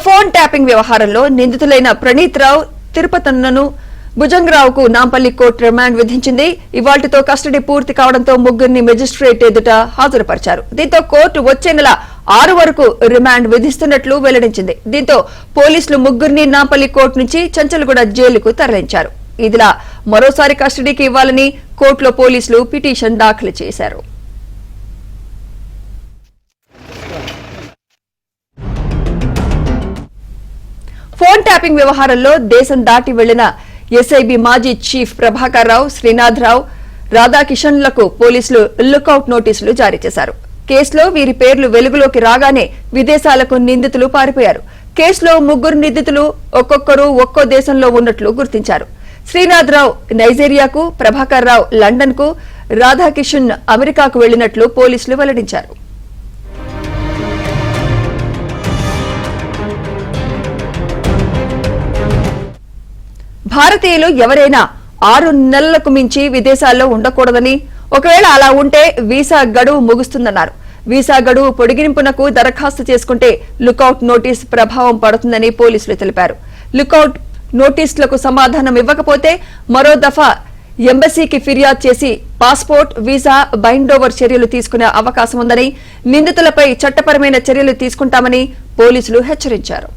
Phone tapping వ్యవహారంలో నిందితులైన ప్రణీత్ రావు, తిరుపతన్నను, భుజంగరావుకు Nampally court remand విధించింది. ఇవాళ్టితో custody పూర్తి కావడంతో ముగ్గురిని మెజిస్ట్రేట్ ఎదుట హాజరుపరిచారు. దీంతో కోర్టు వచ్చే నెల 6 వరకు రిమాండ్ విధిస్తున్నట్లు వెల్లడించింది. దీంతో పోలీసులు ముగ్గురిని నాంపల్లి కోర్టు నుంచి చంచల్గూడ జైలుకు తరలించారు. ఇదిలా మరోసారి కస్టడీకి ఇవ్వాలని కోర్టులో పోలీసులు పిటిషన్ దాఖలు చేశారు. ఫోన్ ట్యాపింగ్ వ్యవహారంలో దేశం దాటి వెళ్లిన ఎస్ఐబి మాజీ చీఫ్ ప్రభాకర్ రావు, శ్రీనాథ్ రావు, రాధాకిషన్లకు పోలీసులు లుకౌట్ నోటీసులు జారీ చేశారు. కేసులో వీరి పేర్లు వెలుగులోకి రాగానే విదేశాలకు నిందితులు పారిపోయారు. కేసులో ముగ్గురు నిందితులు ఒక్కొక్కరు ఒక్కో దేశంలో ఉన్నట్లు గుర్తించారు. శ్రీనాథ్ రావు నైజీరియాకు, ప్రభాకర్ రావు లండన్ కు, రాధాకిషన్ అమెరికాకు వెళ్లినట్లు పోలీసులు వెల్లడించారు. భారతీయులు ఎవరైనా 6 నెలలకు మించి విదేశాల్లో ఉండకూడదని, ఒకవేళ అలా ఉంటే వీసా గడువు ముగుస్తుందన్నారు. వీసా గడువు పొడిగింపునకు దరఖాస్తు చేసుకుంటే లుకౌట్ నోటీస్ ప్రభావం పడుతుందని పోలీసులు తెలిపారు. లుకౌట్ నోటీసులకు సమాధానం ఇవ్వకపోతే మరో దఫా ఎంబసీకి ఫిర్యాదు చేసి పాస్పోర్ట్, వీసా బైండోవర్ చర్యలు తీసుకునే అవకాశం ఉందని, నిందితులపై చట్టపరమైన చర్యలు తీసుకుంటామని పోలీసులు హెచ్చరించారు.